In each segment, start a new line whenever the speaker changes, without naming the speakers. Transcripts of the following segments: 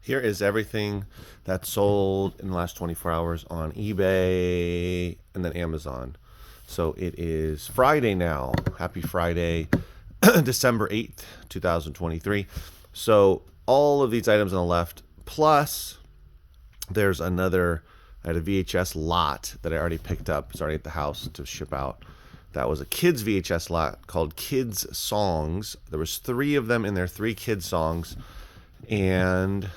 Here is everything that sold in the last 24 hours on eBay and then Amazon. So it is Friday now. Happy Friday, December 8th, 2023. So all of these items on the left, plus there's another, I had a VHS lot that I already picked up. It's already at the house to ship out. That was a kids VHS lot called Kids Songs. There was 3 of them in there, 3 kids songs. And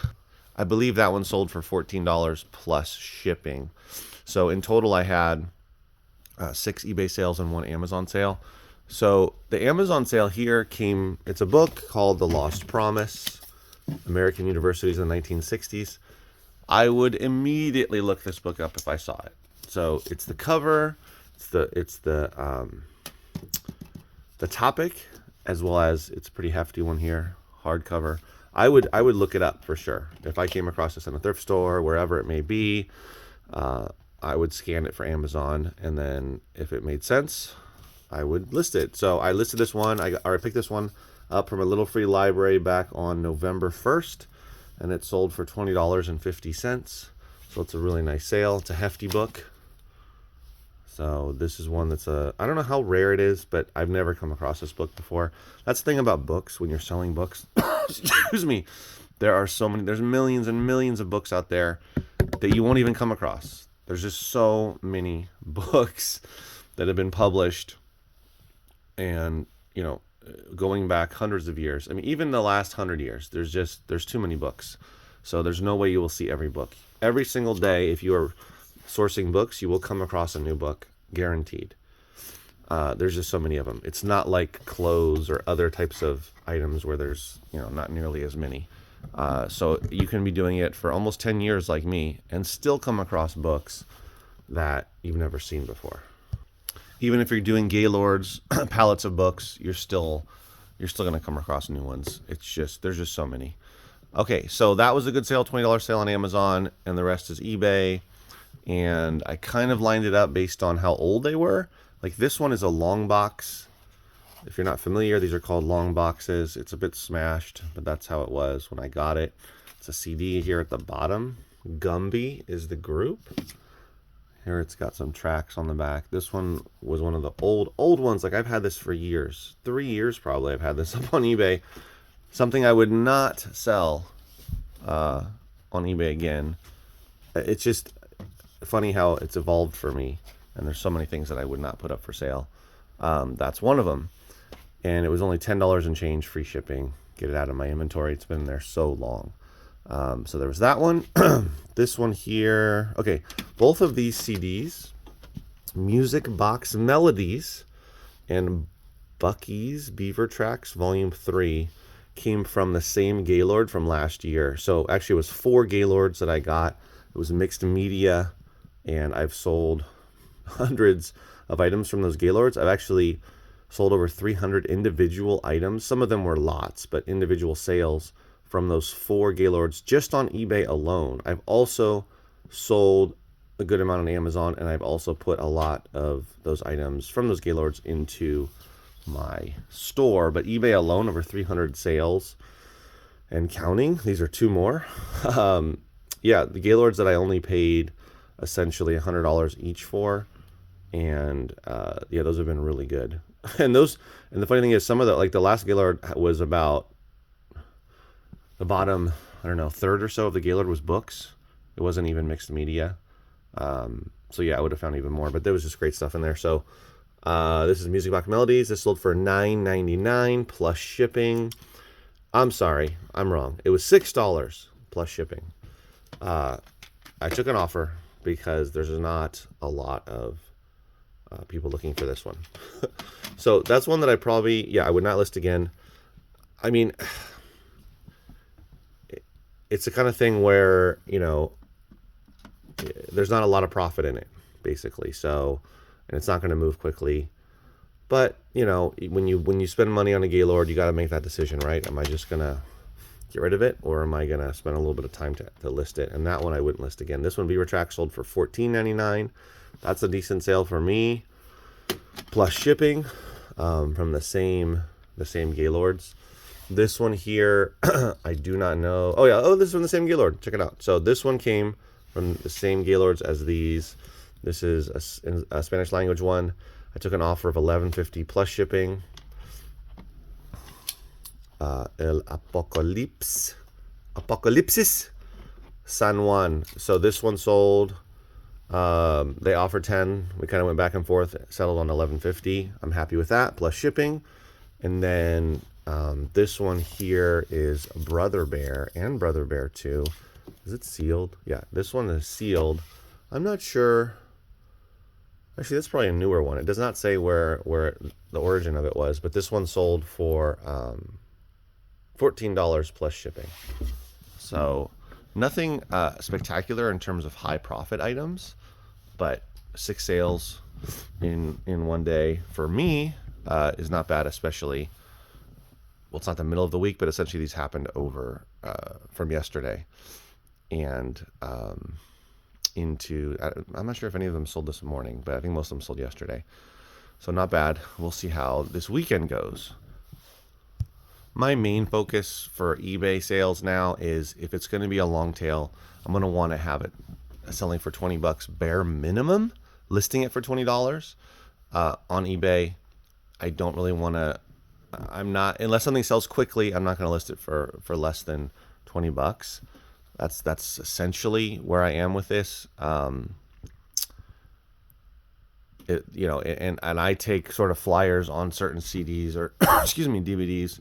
I believe that one sold for $14 plus shipping. So in total, I had 6 eBay sales and 1 Amazon sale. So the Amazon sale here came, it's a book called The Lost Promise, American Universities in the 1960s. I would immediately look this book up if I saw it. So it's the cover, it's the topic, as well as it's a pretty hefty one here, hardcover. I would look it up for sure. If I came across this in a thrift store, wherever it may be, I would scan it for Amazon, and then if it made sense, I would list it. So I listed this one. I picked this one up from a little free library back on November 1st, and it sold for $20.50. So it's a really nice sale. It's a hefty book. So this is one that's I don't know how rare it is, but I've never come across this book before. That's the thing about books when you're selling books. Excuse me. There's millions and millions of books out there that you won't even come across. There's just so many books that have been published, and, going back hundreds of years. I mean, even the last 100 years, there's too many books. So there's no way you will see every book. Every single day, if you are sourcing books, you will come across a new book, guaranteed. There's just so many of them. It's not like clothes or other types of items where there's, not nearly as many. So you can be doing it for almost 10 years like me and still come across books that you've never seen before. Even if you're doing Gaylord's pallets of books, you're still going to come across new ones. There's just so many. Okay, so that was a good sale, $20 sale on Amazon, and the rest is eBay. And I kind of lined it up based on how old they were. Like this one is a long box. If you're not familiar, these are called long boxes. It's a bit smashed, but that's how it was when I got it. It's a CD here at the bottom. Gumby is the group. Here it's got some tracks on the back. This one was one of the old ones. Like I've had this for years. 3 years probably I've had this up on eBay. Something I would not sell on eBay again. It's just funny how it's evolved for me. And there's so many things that I would not put up for sale. That's one of them. And it was only $10 and change, free shipping. Get it out of my inventory. It's been there so long. So there was that one. This one here. Okay, both of these CDs, Music Box Melodies and Bucky's Beaver Tracks Volume 3, came from the same Gaylord from last year. So actually it was 4 Gaylords that I got. It was mixed media, and I've sold hundreds of items from those Gaylords. I've actually sold over 300 individual items. Some of them were lots, but individual sales from those 4 Gaylords just on eBay alone. I've also sold a good amount on Amazon, and I've also put a lot of those items from those Gaylords into my store. But eBay alone, over 300 sales and counting. These are 2 more. Yeah, the Gaylords that I only paid essentially $100 each for, and those have been really good. And the funny thing is, some of the last Gaylord was about the bottom, I don't know, third or so of the Gaylord was books. It wasn't even mixed media. So yeah, I would have found even more, but there was just great stuff in there. So this is Music Box Melodies. This sold for $9.99 plus shipping. I'm sorry, I'm wrong. It was $6 plus shipping. I took an offer because there's not a lot of people looking for this one. So that's one that I would not list again. I mean, it's the kind of thing where, there's not a lot of profit in it, basically. So, and it's not going to move quickly. But, when you spend money on a Gaylord, you got to make that decision, right? Am I just going to get rid of it, or am I going to spend a little bit of time to list it? And that one I wouldn't list again. This one, Beaver Track, sold for $14.99. That's a decent sale for me, plus shipping, from the same Gaylords. This one here, I do not know. Oh yeah, oh, this is from the same Gaylord. Check it out. So this one came from the same Gaylords as these. This is a Spanish language one. I took an offer of $11.50 plus shipping. El Apocalipsis San Juan. So this one sold. They offered 10. We kind of went back and forth, settled on $11.50. I'm happy with that, plus shipping. And then this one here is Brother Bear and Brother Bear 2. Is it sealed? Yeah, this one is sealed. I'm not sure. Actually, that's probably a newer one. It does not say where the origin of it was, but this one sold for $14 plus shipping. So nothing spectacular in terms of high profit items, but 6 sales in one day for me is not bad, especially, well, it's not the middle of the week, but essentially these happened over from yesterday and into, I'm not sure if any of them sold this morning, but I think most of them sold yesterday. So not bad. We'll see how this weekend goes. My main focus for eBay sales now is if it's going to be a long tail, I'm going to want to have it selling for $20 bare minimum, listing it for $20 on eBay. I don't really want to, unless something sells quickly, I'm not going to list it for less than $20. That's essentially where I am with this. And I take sort of flyers on certain CDs or excuse me, DVDs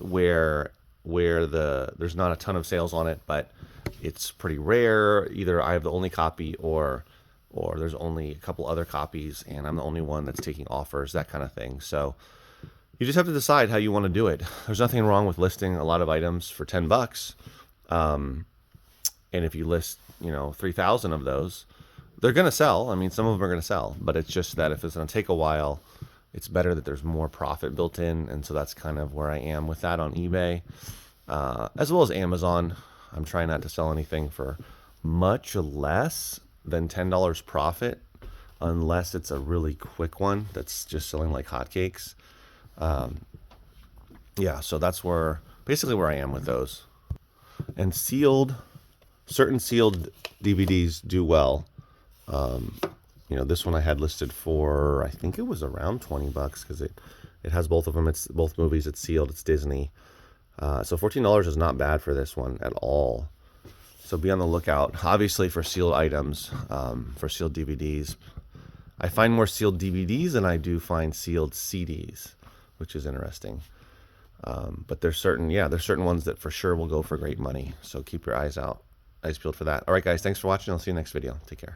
where there's not a ton of sales on it, but it's pretty rare. Either I have the only copy or there's only a couple other copies and I'm the only one that's taking offers, that kind of thing. So you just have to decide how you want to do it. There's nothing wrong with listing a lot of items for $10. And if you list, 3,000 of those, they're going to sell. I mean, some of them are going to sell, but it's just that if it's going to take a while, it's better that there's more profit built in. And so that's kind of where I am with that on eBay, as well as Amazon. I'm trying not to sell anything for much less than $10 profit, unless it's a really quick one that's just selling like hotcakes. Yeah, so that's basically where I am with those. And certain sealed DVDs do well. This one I had listed for, I think it was around $20 because it has both of them. It's both movies. It's sealed. It's Disney. So $14 is not bad for this one at all. So be on the lookout, obviously, for sealed items, for sealed DVDs. I find more sealed DVDs than I do find sealed CDs, which is interesting. But there's certain ones that for sure will go for great money. So keep your eyes peeled for that. All right, guys, thanks for watching. I'll see you next video. Take care.